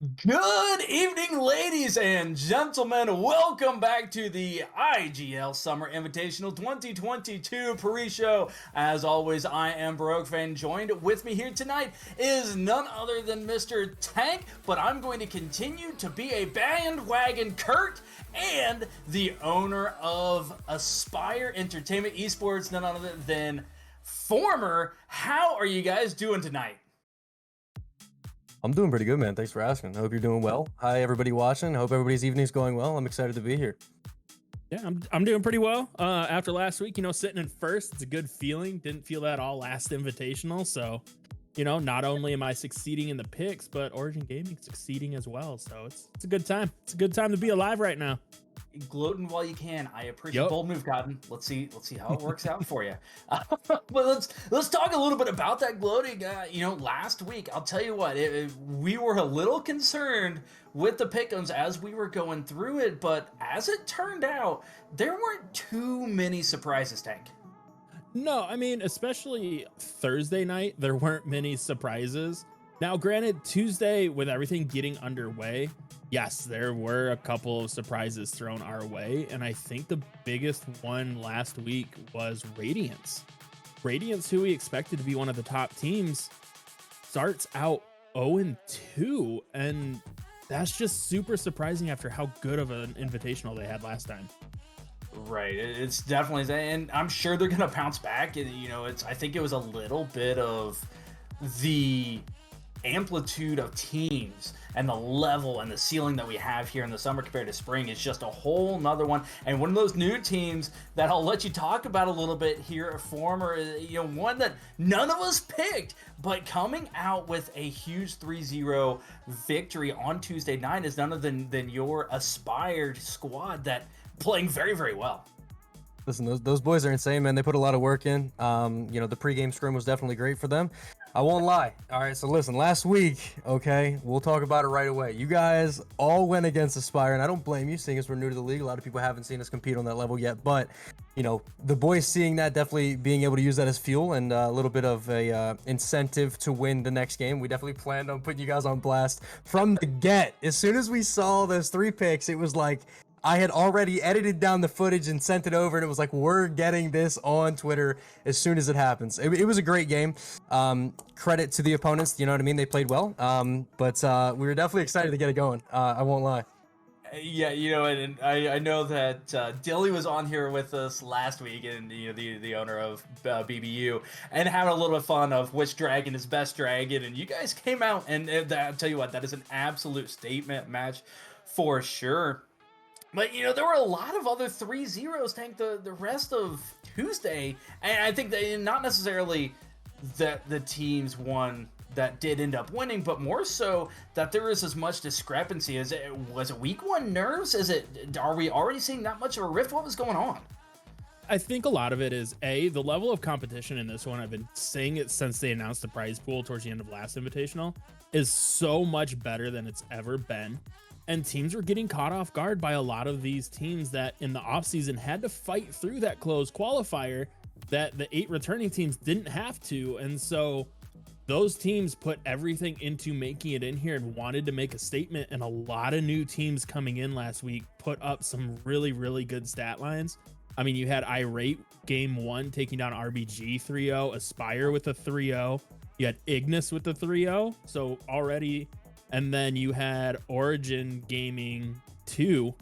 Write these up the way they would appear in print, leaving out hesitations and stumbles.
Good evening, ladies and gentlemen. Welcome back to the IGL Summer Invitational 2022 pre-show. As always, I am Baroque Fan. Joined with me here tonight is none other than Mr. Tank, but I'm going to continue to be a bandwagon Kurt and the owner of Aspire Entertainment Esports, none other than Former. How are you guys doing tonight? I'm doing pretty good, man. Thanks for asking. I hope you're doing well. Hi, everybody watching. Hope everybody's evening's going well. I'm excited to be here. Yeah, I'm doing pretty well. After last week, sitting in first, it's a good feeling. Didn't feel that all last invitational. So, not only am I succeeding in the picks, but Origin Gaming succeeding as well. So it's a good time. It's a good time to be alive right now. Gloating while you can. I appreciate bold move, Cotton. Let's see how it works out for you. But let's talk a little bit about that gloating. Last week, I'll tell you what, we were a little concerned with the pick'ems as we were going through it, but as it turned out, there weren't too many surprises, Tank. No, I mean, especially Thursday night, there weren't many surprises. Now, granted, Tuesday, with everything getting underway, yes, there were a couple of surprises thrown our way, and I think the biggest one last week was Radiance. Radiance, who we expected to be one of the top teams, starts out 0-2, and that's just super surprising after how good of an invitational they had last time. Right, it's definitely, and I'm sure they're gonna bounce back. And I think it was a little bit of the amplitude of teams and the level and the ceiling that we have here in the summer compared to spring is just a whole nother one. And one of those new teams that I'll let you talk about a little bit here at Former, one that none of us picked, but coming out with a huge 3-0 victory on Tuesday night is none other than your Aspired squad that playing very, very well. Listen, those boys are insane, man. They put a lot of work in. The pregame scrim was definitely great for them. I won't lie. All right, so listen, last week, okay, we'll talk about it right away. You guys all went against Aspire, and I don't blame you, seeing as we're new to the league. A lot of people haven't seen us compete on that level yet, but, the boys seeing that, definitely being able to use that as fuel and a little bit of a incentive to win the next game. We definitely planned on putting you guys on blast from the get. As soon as we saw those 3 picks, it was like, I had already edited down the footage and sent it over, and it was like, we're getting this on Twitter as soon as it happens. It was a great game. Credit to the opponents, you know what I mean? They played well, but we were definitely excited to get it going. I won't lie. Yeah, and I know that Dilly was on here with us last week, and the owner of BBU, and having a little bit of fun of which dragon is best dragon, and you guys came out, and I'll tell you what, that is an absolute statement match for sure. But, there were a lot of other 3-0s, Tank, the rest of Tuesday. And I think that not necessarily that the teams won that did end up winning, but more so that there is as much discrepancy. Was it week 1 nerves? Are we already seeing that much of a rift? What was going on? I think a lot of it is the level of competition in this one. I've been saying it since they announced the prize pool towards the end of last invitational, is so much better than it's ever been. And teams were getting caught off guard by a lot of these teams that in the offseason had to fight through that closed qualifier that the 8 returning teams didn't have to. And so those teams put everything into making it in here and wanted to make a statement. And a lot of new teams coming in last week put up some really, really good stat lines. I mean, you had Irate game 1 taking down RBG 3-0, Aspire with a 3-0. You had Ignis with the 3-0. So already... And then you had Origin Gaming 2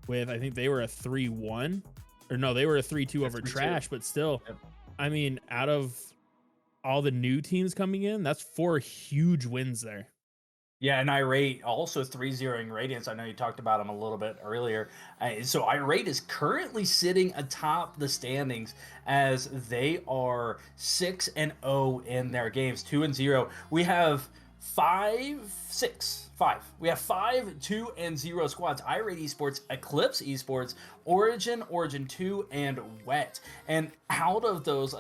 with, I think they were a 3-1. Or no, they were a 3-2 over Trash, but still, yep. I mean, out of all the new teams coming in, that's 4 huge wins there. Yeah, and Irate also 3-0ing Radiance. I know you talked about him a little bit earlier. So Irate is currently sitting atop the standings as they are 6-0 in their games, 2-0. We have 5. We have 5 2-0 squads: Irate Esports, Eclipse Esports, Origin 2, and Wet. And out of those,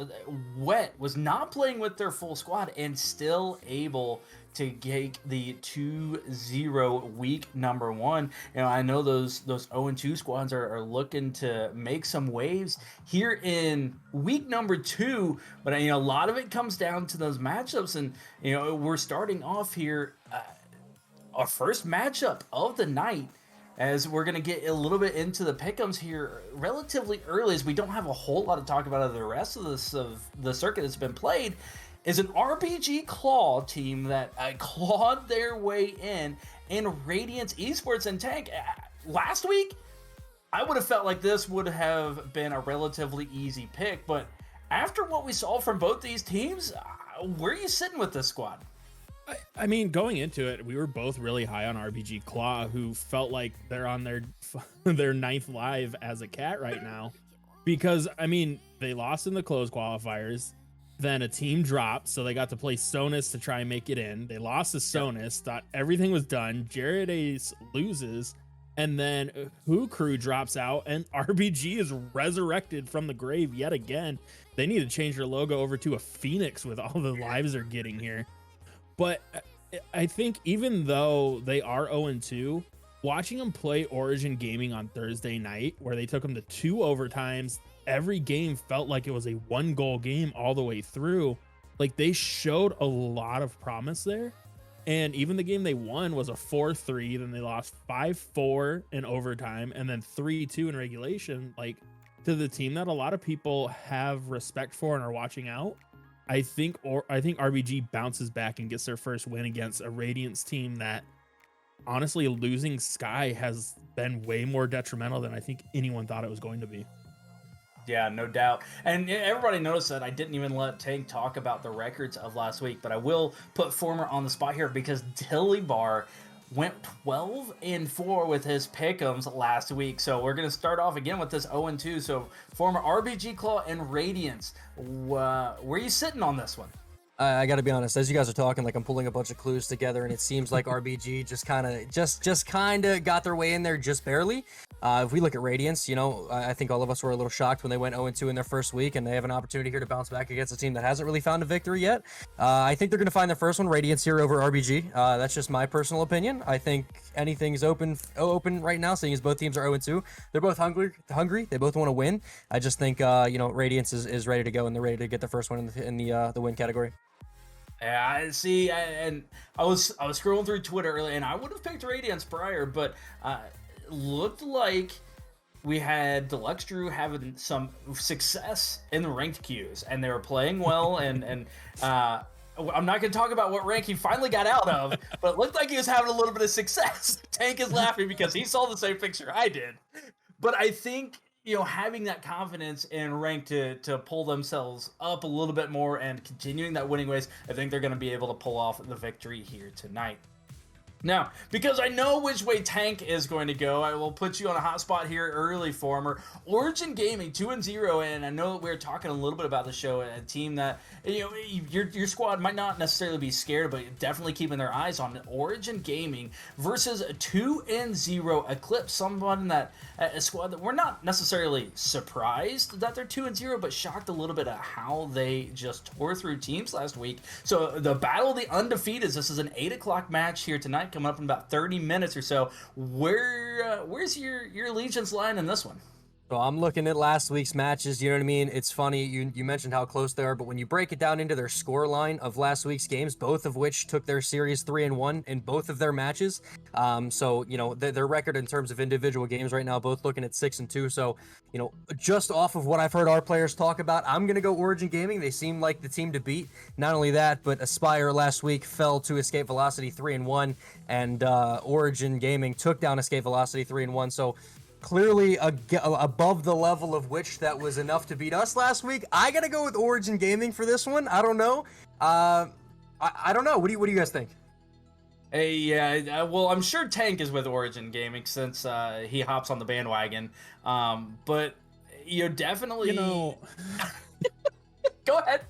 Wet was not playing with their full squad and still able to get the 2-0 week number 1. I know those 0-2 squads are looking to make some waves here in week number 2, but a lot of it comes down to those matchups. And we're starting off here our first matchup of the night, as we're going to get a little bit into the pick'ems here relatively early, as we don't have a whole lot to talk about of the rest of the circuit that's been played, is an RPG Claw team that clawed their way in Radiance Esports and Tank. Last week, I would have felt like this would have been a relatively easy pick, but after what we saw from both these teams, where are you sitting with this squad? I mean, going into it, we were both really high on RBG Claw, who felt like they're on their ninth live as a cat right now. Because, I mean, they lost in the closed qualifiers, then a team dropped, so they got to play Sonus to try and make it in. They lost to Sonus, thought everything was done. Jared Ace loses, and then Who Crew drops out, and RBG is resurrected from the grave yet again. They need to change their logo over to a phoenix with all the lives they're getting here. But I think even though they are 0-2, watching them play Origin Gaming on Thursday night, where they took them to 2 overtimes, every game felt like it was a 1-goal game all the way through. Like, they showed a lot of promise there. And even the game they won was a 4-3, then they lost 5-4 in overtime, and then 3-2 in regulation, like, to the team that a lot of people have respect for and are watching out. I think RBG bounces back and gets their first win against a Radiance team that, honestly, losing Sky has been way more detrimental than I think anyone thought it was going to be. Yeah, no doubt. And everybody noticed that I didn't even let Tank talk about the records of last week, but I will put Former on the spot here because Dilly Bar went 12-4 with his pick'ems last week. So we're going to start off again with this 0-2. So Former, RBG Claw and Radiance, where are you sitting on this one? I got to be honest, as you guys are talking, like, I'm pulling a bunch of clues together, and it seems like RBG just kind of got their way in there just barely. If we look at Radiance, you know, I think all of us were a little shocked when they went 0-2 in their first week, and they have an opportunity here to bounce back against a team that hasn't really found a victory yet. I think they're going to find their first one, Radiance, here over RBG. That's just my personal opinion. I think anything's open right now, seeing as both teams are 0-2. They're both hungry. They both want to win. I just think, you know, Radiance is ready to go, and they're ready to get the first one in the win category. Yeah, I see, and I was scrolling through Twitter earlier, and I would have picked Radiance prior, but looked like we had Deluxe Drew having some success in the ranked queues, and they were playing well, and I'm not going to talk about what rank he finally got out of, but it looked like he was having a little bit of success. Tank is laughing because he saw the same picture I did, but I think, you know, having that confidence in rank to pull themselves up a little bit more and continuing that winning ways, I think they're going to be able to pull off the victory here tonight. Now, because I know which way Tank is going to go, I will put you on a hot spot here early, Former. Origin Gaming 2-0, and I know we were talking a little bit about the show, a team that, you know, your squad might not necessarily be scared, but definitely keeping their eyes on Origin Gaming versus 2-0 Eclipse, someone that a squad that we're not necessarily surprised that they're 2-0, but shocked a little bit at how they just tore through teams last week. So the Battle of the Undefeated, this is an 8 o'clock match here tonight, coming up in about 30 minutes or so. Where's your allegiance line in this one? So I'm looking at last week's matches, you know what I mean? It's funny, you mentioned how close they are, but when you break it down into their score line of last week's games, both of which took their series 3-1 in both of their matches. So, you know, their record in terms of individual games right now, both looking at 6-2. So, you know, just off of what I've heard our players talk about, I'm going to go Origin Gaming. They seem like the team to beat. Not only that, but Aspire last week fell to Escape Velocity 3-1, and Origin Gaming took down Escape Velocity 3-1. So, clearly above the level of which that was enough to beat us last week. I gotta go with Origin Gaming for this one. I don't know. I don't know. What do you guys think? Hey, yeah, well, I'm sure Tank is with Origin Gaming since he hops on the bandwagon. But you're definitely, You know, go ahead.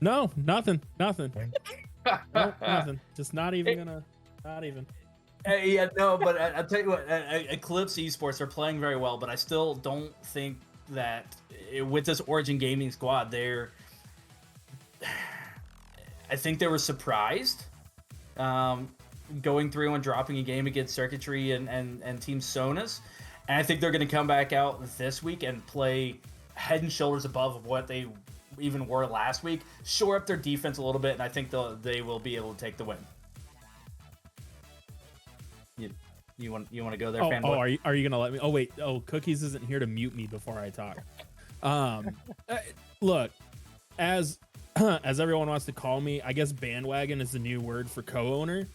no, nothing. No, nothing. Just not even. Yeah, no, but I'll tell you what, Eclipse Esports are playing very well, but I still don't think that with this Origin Gaming squad, I think they were surprised going through and dropping a game against Circuitry and Team Sonus, and I think they're going to come back out this week and play head and shoulders above of what they even were last week, shore up their defense a little bit, and I think they will be able to take the win. You want to go there, Oh, fanboy? are you gonna let me? Oh wait, Cookies isn't here to mute me before I talk. Um, look, as as everyone wants to call me, I guess bandwagon is the new word for co-owner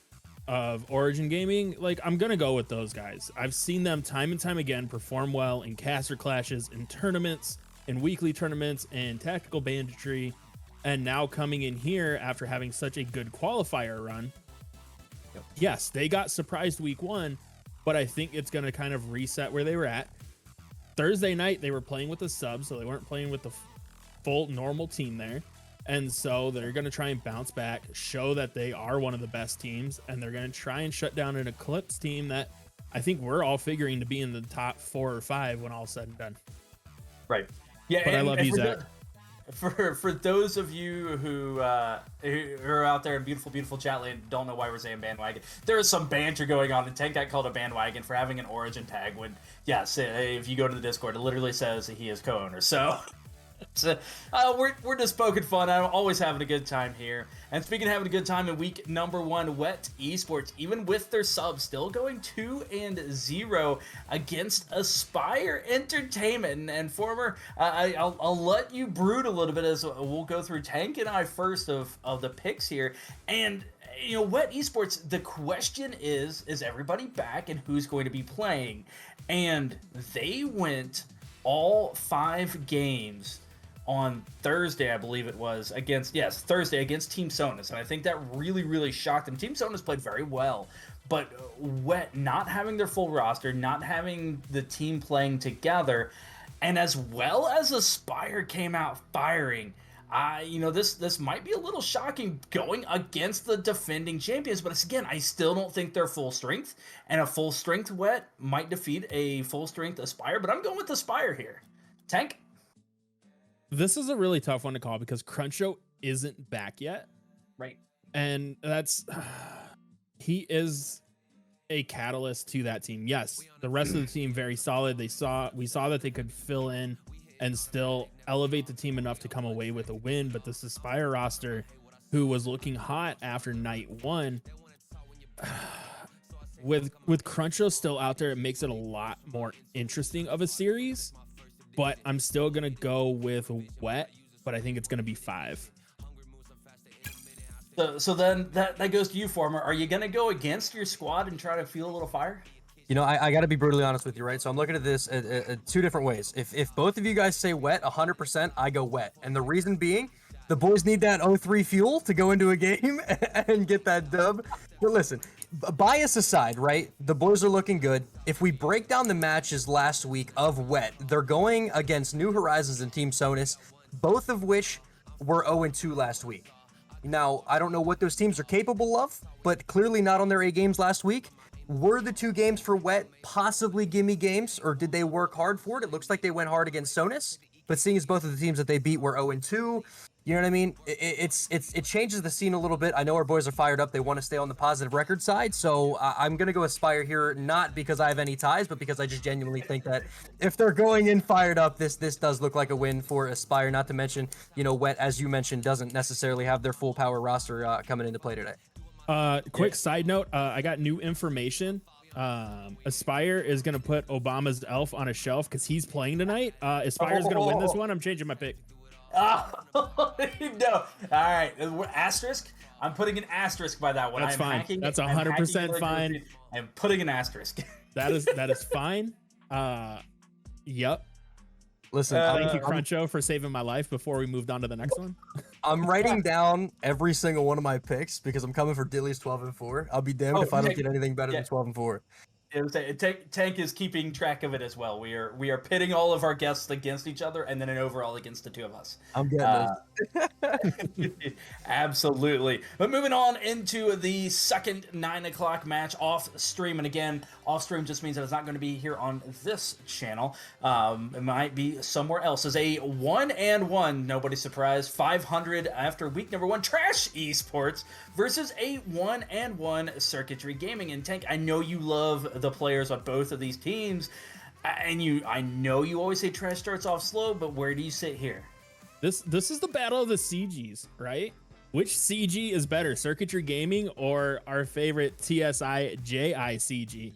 of Origin Gaming. Like, I'm gonna go with those guys. I've seen them time and time again perform well in caster clashes, in tournaments, in weekly tournaments, and tactical banditry, and now coming in here after having such a good qualifier run. Yep. Yes, they got surprised week 1, but I think it's gonna kind of reset where they were at. Thursday night they were playing with a sub, so they weren't playing with the full normal team there. And so they're going to try and bounce back, show that they are one of the best teams, and they're going to try and shut down an Eclipse team that I think we're all figuring to be in the top 4 or 5 when all's said and done. Right. Yeah. But I love you, Zach. For those of you who are out there in beautiful chat land, don't know why we're saying bandwagon. There is some banter going on, and Tank got called a bandwagon for having an Origin tag. When yes, if you go to the Discord, it literally says he is co-owner. So. So, we're just poking fun. I'm always having a good time here. And speaking of having a good time in week number 1, Wet Esports, even with their subs, still going 2-0 against Aspire Entertainment. And former, I'll let you brood a little bit as we'll go through Tank and I first of the picks here. And Wet Esports, the question is everybody back and who's going to be playing? And they went all 5 games on Thursday, I believe it was, Thursday against Team Sonus. And I think that really shocked them. Team Sonus played very well, but Wet not having their full roster, not having the team playing together, and as well as Aspire came out firing, this might be a little shocking going against the defending champions, but again, I still don't think they're full strength, and a full strength Wet might defeat a full strength Aspire, but I'm going with Aspire here. Tank? This is a really tough one to call because Cruncho isn't back yet. Right. And he is a catalyst to that team. Yes, the rest of the team very solid. We saw that they could fill in and still elevate the team enough to come away with a win. But this Aspire roster, who was looking hot after night 1, with Cruncho still out there, it makes it a lot more interesting of a series. But I'm still gonna go with Wet, but I think it's gonna be 5. So then that goes to you, Former. Are you gonna go against your squad and try to feel a little fire? I got to be brutally honest with you, right? So I'm looking at this at 2 different ways. If both of you guys say Wet 100%, I go Wet. And the reason being, the boys need that 0-3 fuel to go into a game and get that dub. But listen, bias aside, right? The boys are looking good. If we break down the matches last week of Wet, they're going against New Horizons and Team Sonus, both of which were 0-2 last week. Now, I don't know what those teams are capable of, but clearly not on their A games last week. Were the 2 games for Wet possibly gimme games, or did they work hard for it? It looks like they went hard against Sonus, but seeing as both of the teams that they beat were 0-2, you know what I mean? It changes the scene a little bit. I know our boys are fired up. They want to stay on the positive record side, so I'm going to go Aspire here, not because I have any ties, but because I just genuinely think that if they're going in fired up, this does look like a win for Aspire, not to mention, Wet, as you mentioned, doesn't necessarily have their full power roster coming into play today. Quick side note, I got new information. Aspire is going to put Obama's elf on a shelf because he's playing tonight. Aspire's going to win this one. I'm changing my pick. Oh, no. All right. Asterisk. I'm putting an asterisk by that one. That's fine. That's 100% fine. I'm putting an asterisk. That is fine. Yep. Listen, thank you, Cruncho, for saving my life before we moved on to the next one. I'm writing down every single one of my picks because I'm coming for Dilly's 12-4. I'll be damned if I don't get anything better than 12-4. Tank is keeping track of it as well. We are pitting all of our guests against each other, and then an overall against the 2 of us. I'm getting this. Absolutely. But moving on into the second 9 o'clock match off stream, and again, off stream just means that it's not going to be here on this channel. It might be somewhere else. It's a 1-1. Nobody's surprised. 500 after week number 1. Trash Esports versus a 1-1 Circuitry Gaming. And Tank, I know you love the players on both of these teams, and I know you always say Trash starts off slow, but where do you sit here? This is the battle of the CGs, right? which CG is better, Circuitry Gaming or our favorite TSI JICG?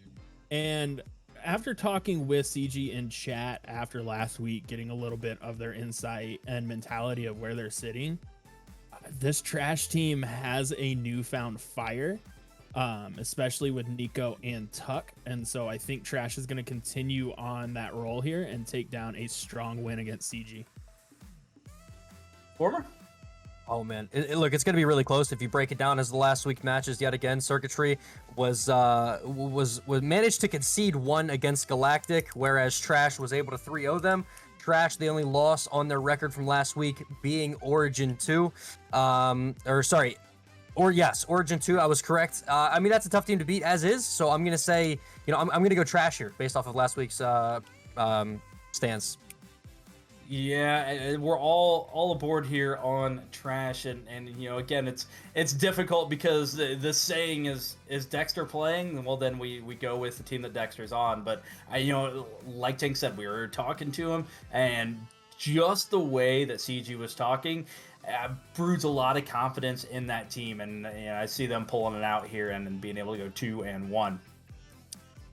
And after talking with CG in chat after last week, getting a little bit of their insight and mentality of where they're sitting, this trash team has a newfound fire, especially with Nico and Tuck. And so I think Trash is going to continue on that role here and take down a strong win against CG. Former? Oh man, look, it's gonna be really close if you break it down as the last week matches. Yet again, Circuitry was managed to concede one against Galactic, whereas Trash was able to 3-0 them. Trash, the only loss on their record from last week being Origin 2, Origin 2. I was correct. I mean, that's a tough team to beat as is. So I'm gonna say, I'm gonna go Trash here based off of last week's stance. Yeah, we're all aboard here on Trash, and again, it's difficult because the saying is Dexter playing? Well, then we go with the team that Dexter's on. But like Tank said, we were talking to him, and just the way that CG was talking broods a lot of confidence in that team, and I see them pulling it out here and being able to go 2-1.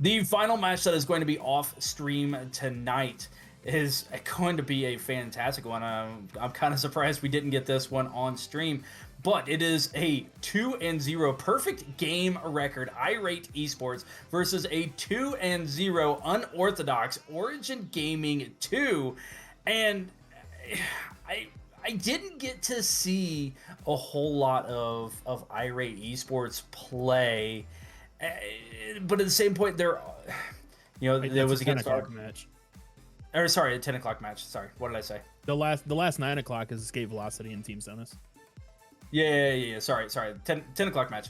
The final match that is going to be off stream tonight is going to be a fantastic one. I'm kind of surprised we didn't get this one on stream, but it is a 2-0 perfect game record Irate Esports versus a 2-0 unorthodox Origin Gaming 2. And I didn't get to see a whole lot of Irate Esports play, but at the same point, there was against our match. Or sorry, a 10 o'clock match. Sorry, what did I say? The last 9 o'clock is Escape Velocity and Team Sonus. Yeah. Sorry. 10 o'clock match.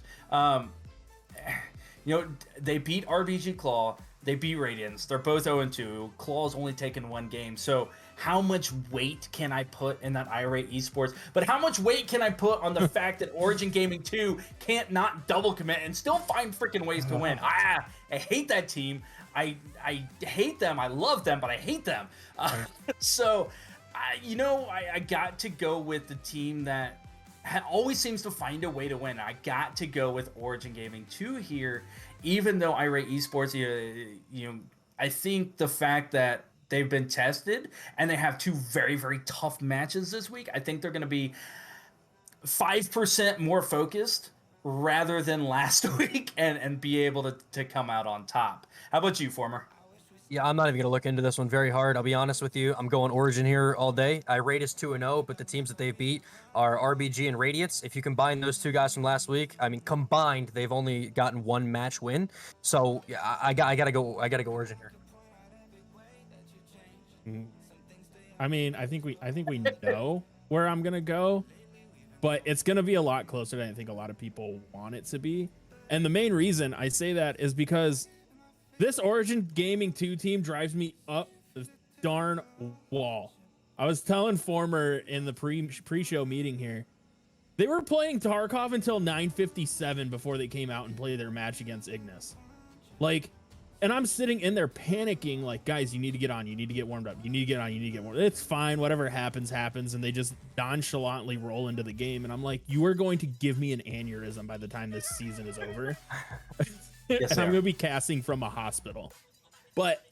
They beat RBG Claw. They beat Radiance. They're both 0-2. Claw's only taken one game. So how much weight can I put in that Irate Esports? But how much weight can I put on the fact that Origin Gaming 2 can't not double commit and still find freaking ways to win? I hate that team. I hate them. I love them, but I hate them. So, I got to go with the team that always seems to find a way to win. I got to go with Origin Gaming 2 here, even though Irate Esports, I think the fact that they've been tested and they have 2 very, very tough matches this week, I think they're going to be 5% more focused rather than last week and be able to come out on top. How about you, Former? Yeah, I'm not even going to look into this one very hard. I'll be honest with you. I'm going Origin here all day. Irate is 2-0, but the teams that they've beat are RBG and Radiance. If you combine those 2 guys from last week, I mean, combined, they've only gotten 1 match win. So yeah, I gotta go Origin here. I mean, I think we know where I'm gonna go, but it's gonna be a lot closer than I think a lot of people want it to be. And the main reason I say that is because this Origin Gaming 2 team drives me up the darn wall. I was telling Former in the pre-show meeting here, they were playing Tarkov until 9:57 before they came out and played their match against Ignis. And I'm sitting in there panicking, like, guys, you need to get on. You need to get warmed up. You need to get on. You need to get warmed up. It's fine. Whatever happens, happens. And they just nonchalantly roll into the game. And I'm like, you are going to give me an aneurysm by the time this season is over. Yes, I'm going to be casting from a hospital. But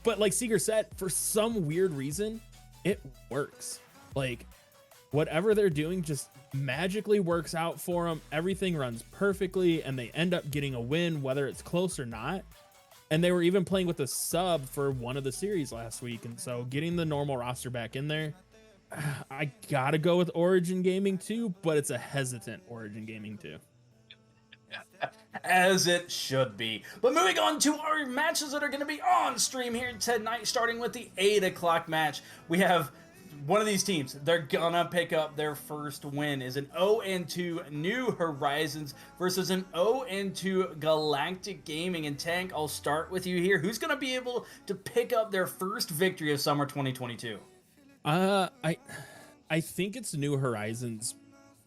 like Seeger said, for some weird reason, it works. Like, whatever they're doing just magically works out for them. Everything runs perfectly, and they end up getting a win, whether it's close or not. And they were even playing with a sub for one of the series last week. And so getting the normal roster back in there, I got to go with Origin Gaming 2, but it's a hesitant Origin Gaming 2. As it should be. But moving on to our matches that are going to be on stream here tonight, starting with the 8 o'clock match. We have one of these teams, they're gonna pick up their first win, is an 0-2 New Horizons versus an 0-2 Galactic Gaming. And Tank, I'll start with you here. Who's gonna be able to pick up their first victory of summer 2022? I think it's New Horizons,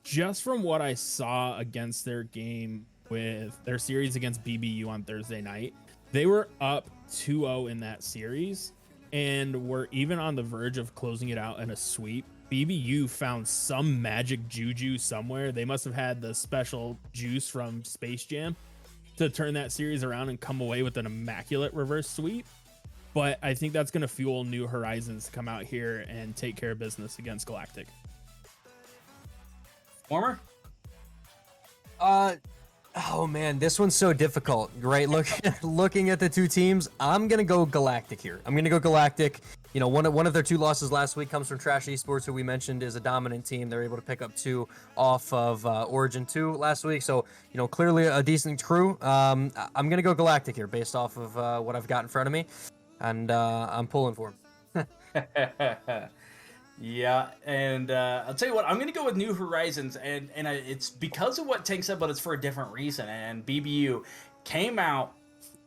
just from what I saw against their game with their series against BBU on Thursday night. They were up 2-0 in that series, and we're even on the verge of closing it out in a sweep BBU found some magic juju somewhere. They must have had the special juice from Space Jam to turn that series around and come away with an immaculate reverse sweep. But I think that's going to fuel New Horizons to come out here and take care of business against Galactic. Former? Oh man, this one's so difficult, right? Looking at the two teams, I'm gonna go Galactic here. I'm gonna go Galactic. You know, one of their 2 losses last week comes from Trash Esports, who we mentioned is a dominant team. They're able to pick up 2 off of Origin 2 last week, so you know, clearly a decent crew. I'm gonna go Galactic here, based off of what I've got in front of me, and I'm pulling for them. Yeah, and I'll tell you what, I'm going to go with New Horizons, and it's because of what Tank said, but it's for a different reason. And BBU came out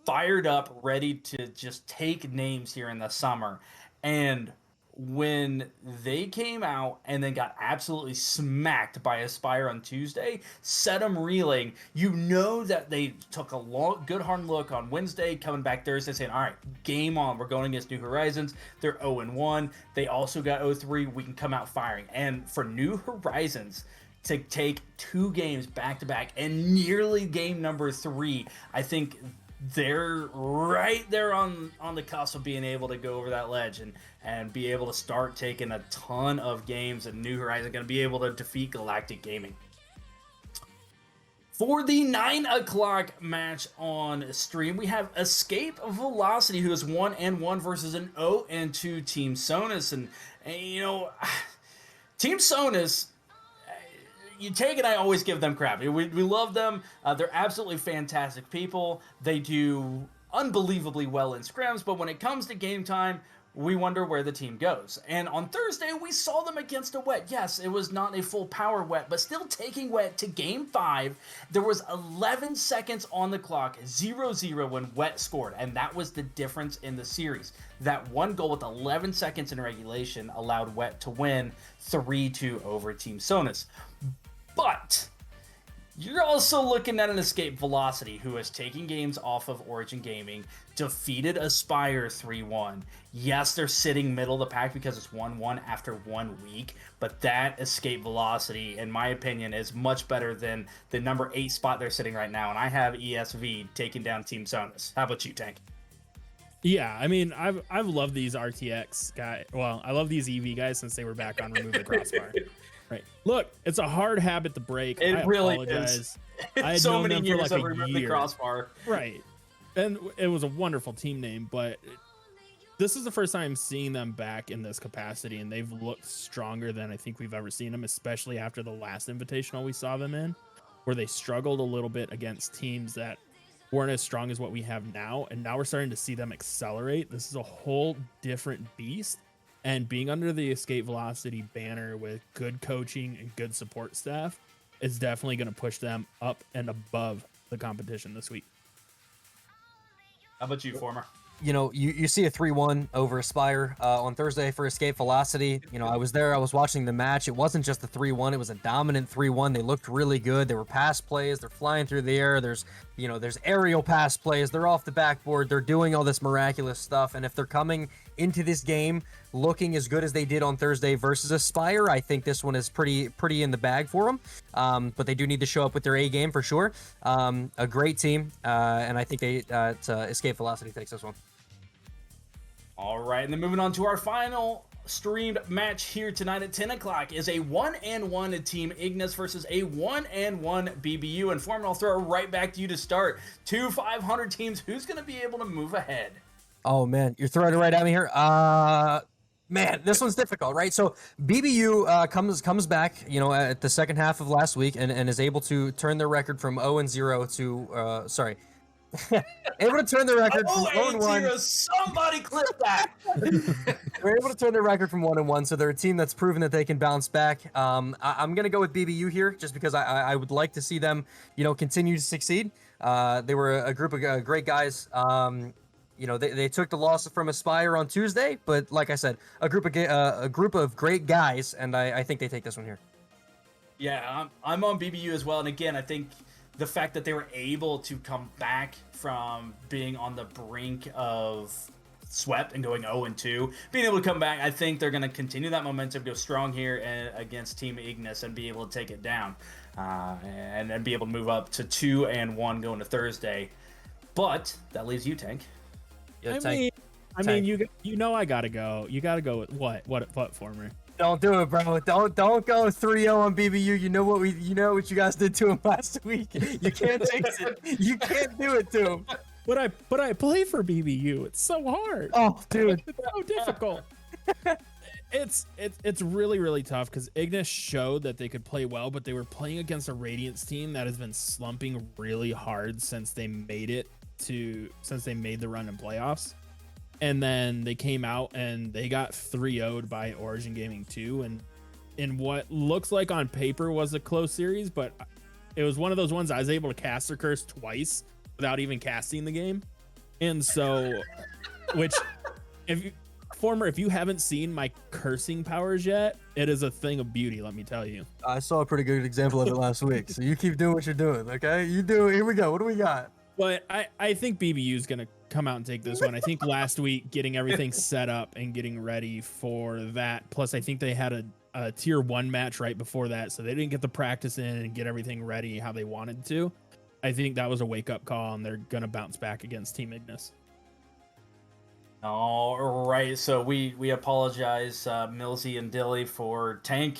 fired up, ready to just take names here in the summer. And when they came out and then got absolutely smacked by Aspire on Tuesday, set them reeling. You know that they took a good hard look on Wednesday, coming back Thursday saying, all right, game on. We're going against New Horizons. They're 0-1. They also got 0-3. We can come out firing. And for New Horizons to take 2 games back-to-back and nearly game number 3, I think they're right there on the cusp of being able to go over that ledge and be able to start taking a ton of games, and New Horizons going to be able to defeat Galactic Gaming. For the 9 o'clock match on stream, we have Escape Velocity, who is 1-1 versus an 0-2 Team Sonus. And you know, Team Sonus, you take it, I always give them crap. We love them. They're absolutely fantastic people. They do unbelievably well in scrims, but when it comes to game time, we wonder where the team goes. And on Thursday, we saw them against a wet. Yes, it was not a full power wet, but still taking wet to game 5. There was 11 seconds on the clock, 0-0 when wet scored, and that was the difference in the series. That one goal with 11 seconds in regulation allowed wet to win 3-2 over Team Sonus. But you're also looking at an Escape Velocity who is taking games off of Origin Gaming, defeated Aspire 3-1. Yes, they're sitting middle of the pack because it's 1-1 after 1 week, but that Escape Velocity, in my opinion, is much better than the number 8 spot they're sitting right now, and I have ESV taking down Team Sonus. How about you, Tank? Yeah, I mean, I've loved these RTX guys. Well, I love these EV guys since they were back on Remove the Crossbar. Right. Look, it's a hard habit to break. It really apologize. is. I had so known many them years for like of a Remove year. the Crossbar. Right. And it was a wonderful team name, but this is the first time seeing them back in this capacity, and they've looked stronger than I think we've ever seen them, especially after the last Invitational we saw them in, where they struggled a little bit against teams that weren't as strong as what we have now, and now we're starting to see them accelerate. This is a whole different beast. And being under the Escape Velocity banner with good coaching and good support staff is definitely going to push them up and above the competition this week. How about you, Former? You know, you see a 3-1 over Aspire on Thursday for Escape Velocity. You know, I was there, I was watching the match. It wasn't just a 3-1, it was a dominant 3-1. They looked really good. There were pass plays, they're flying through the air. There's aerial pass plays, they're off the backboard, they're doing all this miraculous stuff. And if they're coming into this game looking as good as they did on Thursday versus Aspire, I think this one is pretty in the bag for them. But they do need to show up with their A game for sure. A great team, and I think Escape Velocity takes this one. All right, and then moving on to our final streamed match here tonight at 10 o'clock is a 1-1 Team Ignis versus a 1-1 BBU. And Foreman, I'll throw it right back to you to start. 2 500 teams. Who's going to be able to move ahead? Oh, man, you're throwing it right at me here. Man, this one's difficult, right? So BBU comes back, you know, at the second half of last week and is able to turn their record from 0-0 to, able to turn their record from 0-1. Somebody clip that. We're able to turn their record from 1-1, so they're a team that's proven that they can bounce back. I'm going to go with BBU here just because I would like to see them, you know, continue to succeed. They were a group of great guys. You know, they took the loss from Aspire on Tuesday, but like I said, a group of great guys, and I think they take this one here. Yeah, I'm on BBU as well, and again, I think the fact that they were able to come back from being on the brink of swept and going 0-2, being able to come back, I think they're going to continue that momentum, go strong here against Team Ignis, and be able to take it down, and be able to move up to 2-1 going to Thursday. But that leaves you, Tank. Yeah, I mean, you know, I gotta go. You gotta go with what former? Don't do it, bro. Don't go 3-0 on BBU. You know what you guys did to him last week. You can't jinx it. You can't do it to him. But I play for BBU. It's so hard. Oh, dude, It's so difficult. It's really, really tough because Ignis showed that they could play well, but they were playing against a Radiance team that has been slumping really hard since they made the run in playoffs. And then they came out and they got 3-0'd by Origin Gaming 2, and in what looks like on paper was a close series, but it was one of those ones I was able to cast their curse twice without even casting the game. And so, which if you haven't seen my cursing powers yet, it is a thing of beauty, let me tell you. I saw a pretty good example of it last week. So you keep doing what you're doing, okay? You do it. Here we go. What do we got? But I think BBU is going to come out and take this one. I think last week getting everything set up and getting ready for that. Plus, I think they had a tier 1 match right before that, so they didn't get the practice in and get everything ready how they wanted to. I think that was a wake-up call, and they're going to bounce back against Team Ignis. All right, so we apologize, Millsy and Dilly, for Tank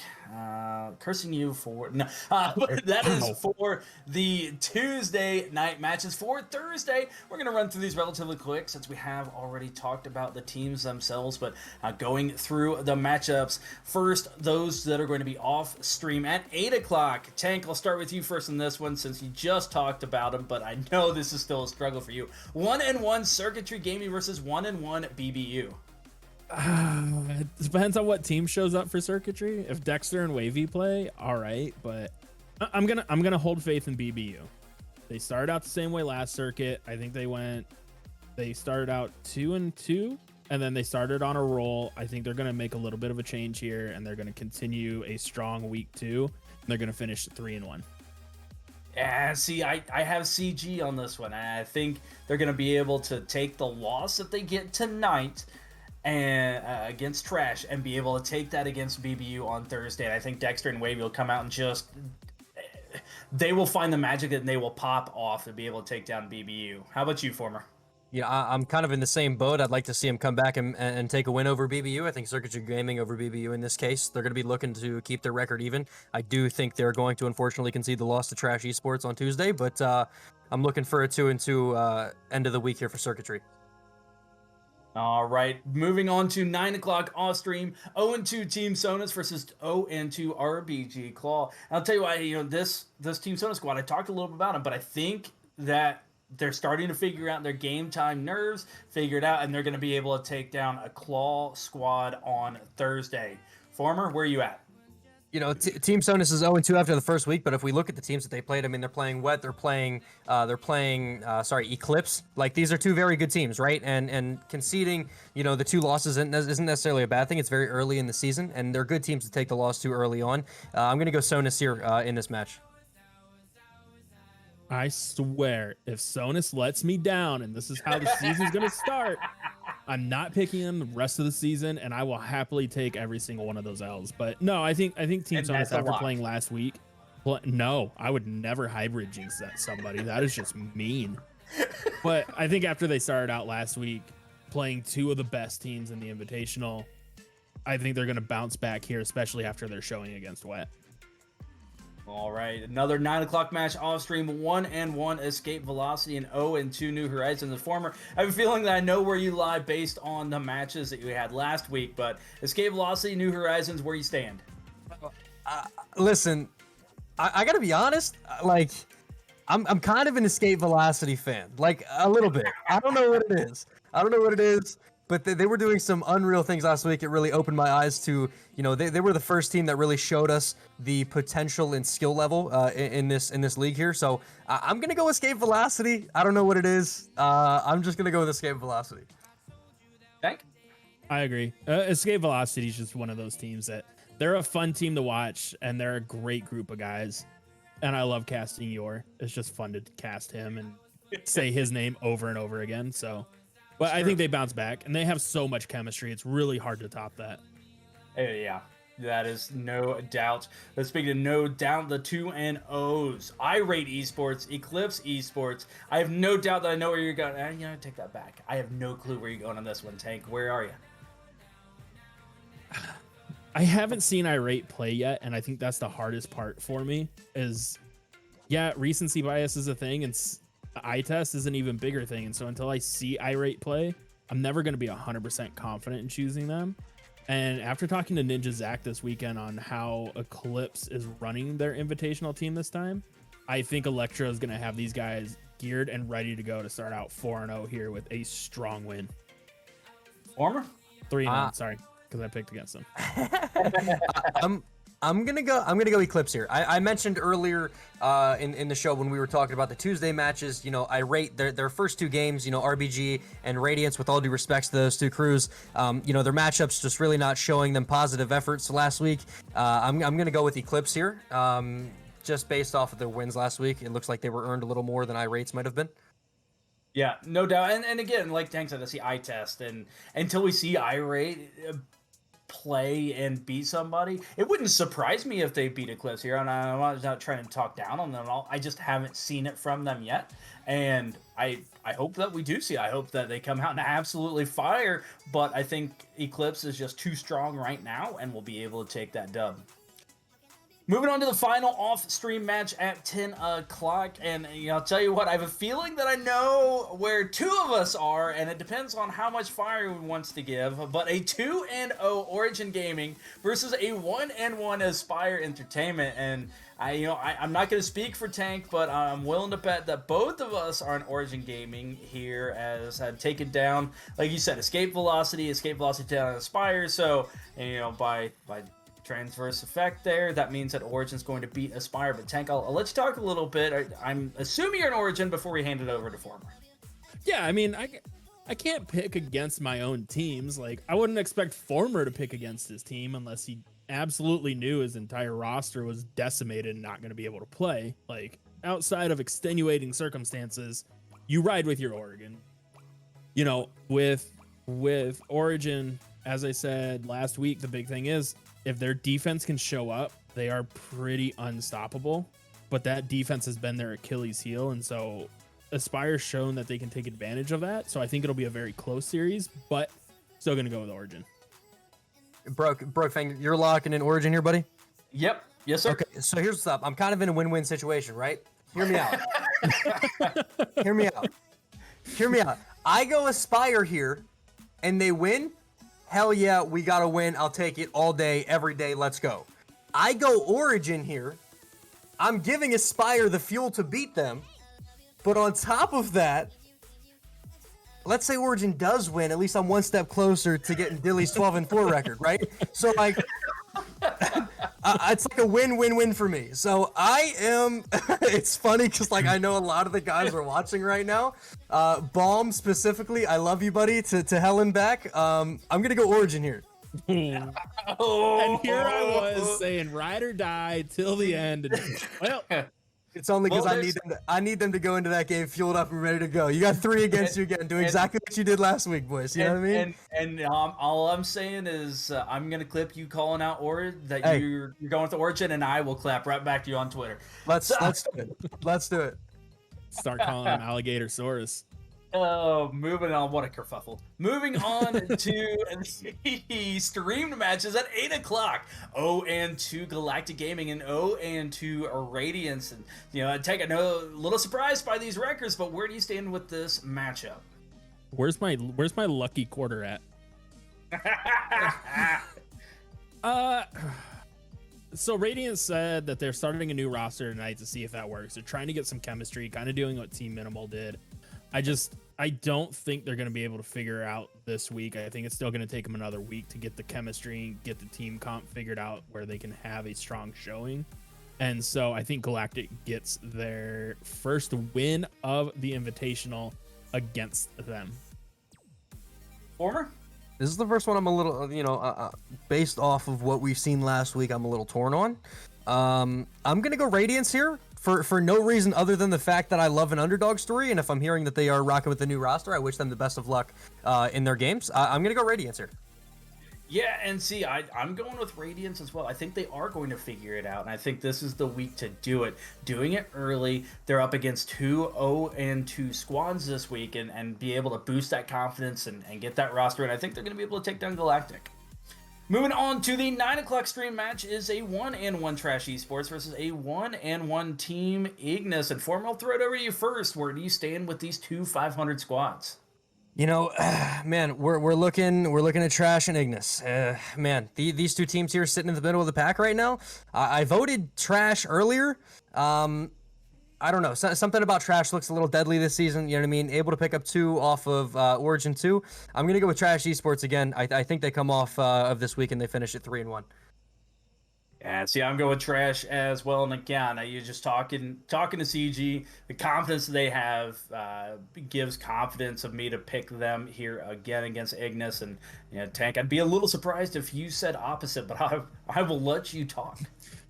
cursing you for no, but that is for the Tuesday night matches. For Thursday, we're gonna run through these relatively quick since we have already talked about the teams themselves. But going through the matchups first, those that are going to be off stream at 8 o'clock. Tank, I'll start with you first in this one since you just talked about them, but I know this is still a struggle for you. 1-1 Circuitry Gaming versus 1-1 BBU. It depends on what team shows up for Circuitry. If Dexter and Wavy play, all right, but I'm gonna hold faith in BBU. They started out the same way last circuit. I think they started out 2-2, and then they started on a roll. I think they're gonna make a little bit of a change here, and they're gonna continue a strong week 2. And they're gonna finish 3-1. Yeah, see, I have CG on this one. I think they're going to be able to take the loss that they get tonight and against Trash and be able to take that against BBU on Thursday. And I think Dexter and Wavy will come out and they will find the magic and they will pop off to be able to take down BBU. How about you, Former? Yeah, I'm kind of in the same boat. I'd like to see him come back and take a win over BBU. I think Circuitry Gaming over BBU in this case. They're going to be looking to keep their record even. I do think they're going to unfortunately concede the loss to Trash Esports on Tuesday, but I'm looking for a 2-2 end of the week here for Circuitry. All right, moving on to 9 o'clock off stream. 0-2 Team Sonus versus 0-2 RBG Claw. And I'll tell you why. This Team Sonus squad, I talked a little bit about them, but I think that they're starting to figure out their game time nerves, figure it out, and they're going to be able to take down a Claw squad on Thursday. Former, where are you at? Team Sonus is 0-2 after the first week, but if we look at the teams that they played, I mean, they're playing Wet, they're playing Eclipse. Like, these are two very good teams, right? And conceding, the 2 losses isn't necessarily a bad thing. It's very early in the season, and they're good teams to take the loss too early on. I'm going to go Sonus here in this match. I swear, if Sonus lets me down and this is how the season's going to start, I'm not picking them the rest of the season, and I will happily take every single one of those L's. But no, I think Team Sonus, after playing last week, no, I would never hybrid jinx that somebody. That is just mean. But I think after they started out last week playing 2 of the best teams in the Invitational, I think they're going to bounce back here, especially after their showing against Wet. All right, another 9 o'clock match off stream. 1-1 Escape Velocity and 0-2 New Horizons. The Former, I have a feeling that I know where you lie based on the matches that you had last week, but Escape Velocity, New Horizons, where you stand? Listen, I gotta be honest. Like, I'm kind of an Escape Velocity fan, like a little bit. I don't know what it is. But they were doing some unreal things last week. It really opened my eyes to, they were the first team that really showed us the potential and skill level in this league here. So I'm going to go Escape Velocity. I don't know what it is. I'm just going to go with Escape Velocity. Thank. I agree. Escape Velocity is just one of those teams that they're a fun team to watch, and they're a great group of guys. And I love casting Yor. It's just fun to cast him and say his name over and over again. So But I think they bounce back, and they have so much chemistry. It's really hard to top that. Yeah, that is no doubt. Let's speak of no doubt the 2-0s. Irate Esports, Eclipse Esports. I have no doubt that I know where you're going. Take that back. I have no clue where you're going on this one, Tank. Where are you? I haven't seen Irate play yet, and I think that's the hardest part for me is, yeah, recency bias is a thing, and the eye test is an even bigger thing. And so until I see Irate play, I'm never going to be 100% confident in choosing them. And after talking to Ninja Zach this weekend on how Eclipse is running their invitational team this time, I think Electro is going to have these guys geared and ready to go to start out 4-0 here with a strong win. Former? 3-1, sorry, because I picked against them. I'm gonna go Eclipse here. I mentioned earlier in the show when we were talking about the Tuesday matches, I rate their first 2 games, RBG and Radiance, with all due respects to those 2 crews. Their matchups just really not showing them positive efforts last week. I'm gonna go with Eclipse here. Just based off of their wins last week, it looks like they were earned a little more than Irate's might have been. Yeah, no doubt. And again, like Tank said, that's the eye test. And until we see Irate play and beat somebody, it wouldn't surprise me if they beat Eclipse here. And I'm not trying to talk down on them at all. I just haven't seen it from them yet. And I hope that we do see it. I hope that they come out and absolutely fire. But I think Eclipse is just too strong right now and will be able to take that dub. Moving on to the final off-stream match at 10 o'clock, and I'll tell you what, I have a feeling that I know where 2 of us are, and it depends on how much fire we wants to give, but a 2-0 Origin Gaming versus a 1-1 Aspire Entertainment, and I'm not going to speak for Tank, but I'm willing to bet that both of us are in Origin Gaming here, as had taken down, like you said, Escape Velocity down on Aspire, so, by transverse effect there, that means that Origin's going to beat Aspire. But Tank, I'll let you talk a little bit. I'm assuming you're an Origin before we hand it over to Former. Yeah, I mean, I can't pick against my own teams. Like, I wouldn't expect Former to pick against his team unless he absolutely knew his entire roster was decimated and not going to be able to play. Like, outside of extenuating circumstances, you ride with your Oregon. With Origin, as I said last week, the big thing is, if their defense can show up, they are pretty unstoppable. But that defense has been their Achilles heel, and so Aspire's shown that they can take advantage of that. So I think it'll be a very close series, but still going to go with Origin. Brokefang, you're locking in Origin here, buddy? Yep. Yes, sir. Okay, so here's what's up. I'm kind of in a win-win situation, right? Hear me out. Hear me out. Hear me out. I go Aspire here, and they win. Hell yeah, we gotta win. I'll take it all day, every day. Let's go. I go Origin here. I'm giving Aspire the fuel to beat them. But on top of that, let's say Origin does win. At least I'm one step closer to getting Dilly's 12-4 record, right? So, like, it's like a win-win-win for me. So I am. It's funny because I know a lot of the guys are watching right now. Balm specifically, I love you, buddy. To hell and back. I'm gonna go Origin here. And here I was saying ride or die till the end. And, well, it's only because I need them to go into that game fueled up and ready to go. You got 3 against you again. Do exactly what you did last week, boys. You know what I mean? And all I'm saying is I'm gonna clip you calling out you're going with the Origin, and I will clap right back to you on Twitter. Let's do it. Let's do it. Start calling him Alligator Saurus. Oh, moving on. What a kerfuffle. Moving on to the streamed matches at 8 o'clock. 0-2 Galactic Gaming and 0-2 Radiance. And, Tank, I know a little surprised by these records, but where do you stand with this matchup? Where's my lucky quarter at? So Radiance said that they're starting a new roster tonight to see if that works. They're trying to get some chemistry, kind of doing what Team Minimal did. I don't think they're going to be able to figure out this week. I think it's still going to take them another week to get the chemistry, get the team comp figured out where they can have a strong showing. And so I think Galactic gets their first win of the Invitational against them. Former? This is the first one I'm a little, based off of what we've seen last week, I'm a little torn on. I'm going to go Radiance here for no reason other than the fact that I love an underdog story, and if I'm hearing that they are rocking with the new roster, I wish them the best of luck in their games. I'm gonna go Radiance here. Yeah, and see, I'm going with Radiance as well. I think they are going to figure it out, and I think this is the week to do it. Doing it early, they're up against 2-0-2 squads this week, and be able to boost that confidence and get that roster, and I think they're going to be able to take down Galactic. Moving on to the 9 o'clock stream match is a 1-1 Trash Esports versus a 1-1 Team Ignis. And Form, I'll throw it over to you first. Where do you stand with these two 500 squads? You know, man, we're looking at Trash and Ignis. Man, these two teams here sitting in the middle of the pack right now. I voted Trash earlier. I don't know. Something about Trash looks a little deadly this season. You know what I mean? Able to pick up 2 off of Origin 2. I'm gonna go with Trash Esports again. I think they come off of this week and they finish at 3-1. Yeah, see, I'm going with Trash as well. And again, you're just talking to CG. The confidence they have gives confidence of me to pick them here again against Ignis. And Tank, I'd be a little surprised if you said opposite, but I will let you talk.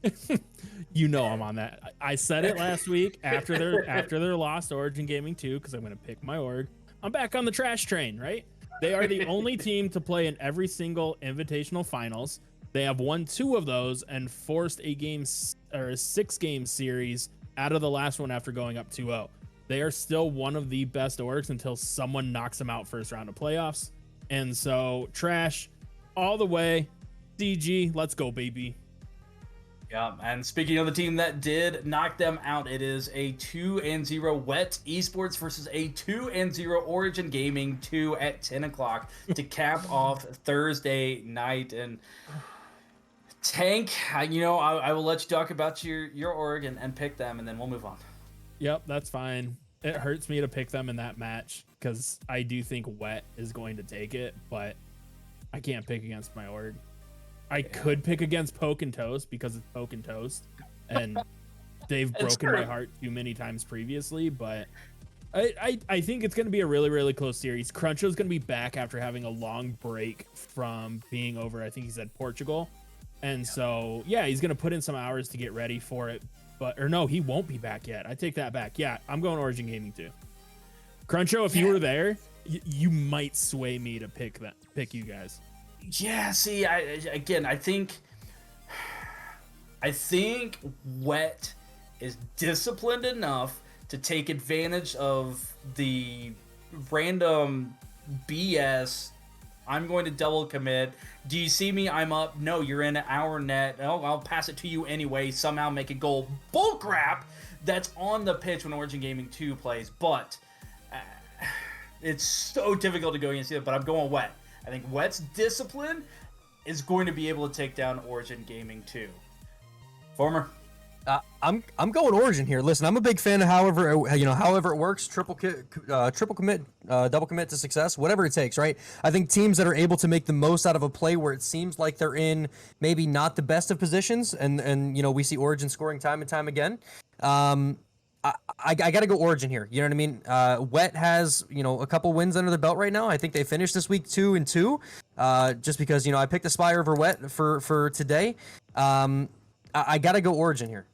I'm on that. I said it last week after their loss to Origin Gaming 2 because I'm going to pick my org. I'm back on the Trash train, right? They are the only team to play in every single Invitational finals. They have won 2 of those and forced a 6-game series out of the last one after going up 2-0. They are still one of the best orgs until someone knocks them out first round of playoffs. And so Trash all the way. CG, let's go, baby. Yeah, and speaking of the team that did knock them out, it is a 2-0 Wet Esports versus a 2-0 Origin Gaming 2 at 10 o'clock to cap off Thursday night. And Tank, I will let you talk about your org and pick them, and then we'll move on. Yep, that's fine. It hurts me to pick them in that match because I do think Wet is going to take it, but I can't pick against my org. I could pick against Poke and Toast because it's Poke and Toast, and they've broken my heart too many times previously, but I think it's going to be a really, really close series. Cruncho's going to be back after having a long break from being over, I think he said Portugal. And so, yeah, he's going to put in some hours to get ready for it. Or no, he won't be back yet. I take that back. Yeah, I'm going Origin Gaming too. Cruncho, if you were there, you might sway me to pick you guys. Yeah, see, I think Wet is disciplined enough to take advantage of the random BS. I'm going to double commit. Do you see me? I'm up. No, you're in our net. Oh, I'll pass it to you anyway. Somehow make a goal. Bull crap. That's on the pitch when Origin Gaming 2 plays. But it's so difficult to go against it. But I'm going Wet. I think Wet's discipline is going to be able to take down Origin Gaming 2. Former. I'm going Origin here. Listen, I'm a big fan of however it works. Triple commit, double commit to success, whatever it takes, right? I think teams that are able to make the most out of a play where it seems like they're in maybe not the best of positions, and we see Origin scoring time and time again. I got to go Origin here. You know what I mean? Wet has a couple wins under the belt right now. I think they finished this week 2-2. Just because I picked Aspire over Wet for today. I got to go Origin here.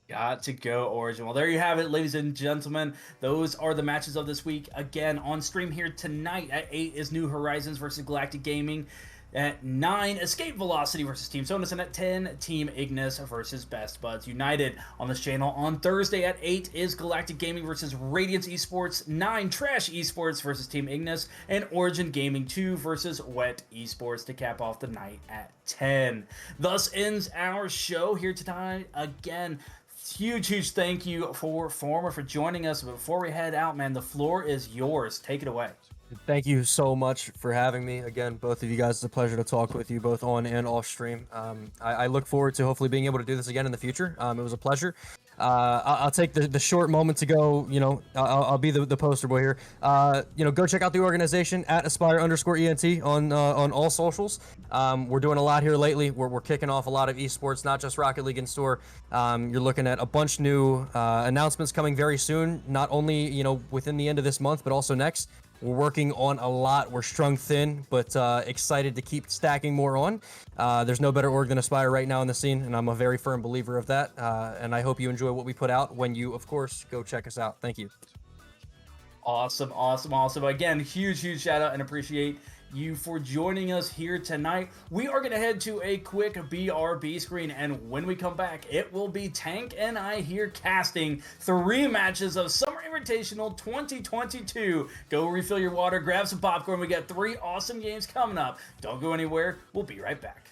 Got to go Origin. Well, there you have it, ladies and gentlemen. Those are the matches of this week. Again, on stream here tonight at 8 is New Horizons versus Galactic Gaming. At 9, Escape Velocity versus Team Sonus. And at 10, Team Ignis versus Best Buds United. On this channel on Thursday at 8 is Galactic Gaming versus Radiance Esports. 9, Trash Esports versus Team Ignis. And Origin Gaming 2 versus Wet Esports to cap off the night at 10. Thus ends our show here tonight. Again, huge thank you for Former for joining us. Before we head out, man, the floor is yours. Take it away. Thank you so much for having me. Again, both of you guys, it's a pleasure to talk with you both on and off stream. I look forward to hopefully being able to do this again in the future. It was a pleasure. I'll take the short moment to go, I'll be the poster boy here. Go check out the organization at Aspire_ENT on all socials. We're doing a lot here lately. We're kicking off a lot of esports, not just Rocket League in store. You're looking at a bunch new announcements coming very soon, not only, within the end of this month, but also next. We're working on a lot. We're strung thin, but excited to keep stacking more on. There's no better org than Aspire right now in the scene, and I'm a very firm believer of that. And I hope you enjoy what we put out when you, of course, go check us out. Thank you. Awesome, awesome, awesome. Again, huge shout out and appreciate you for joining us here tonight. We are going to head to a quick BRB screen, and when we come back, it will be Tank and I here casting 3 matches of Summer Invitational 2022. Go refill your water, grab some popcorn. We got 3 awesome games coming up. Don't go anywhere. We'll be right back.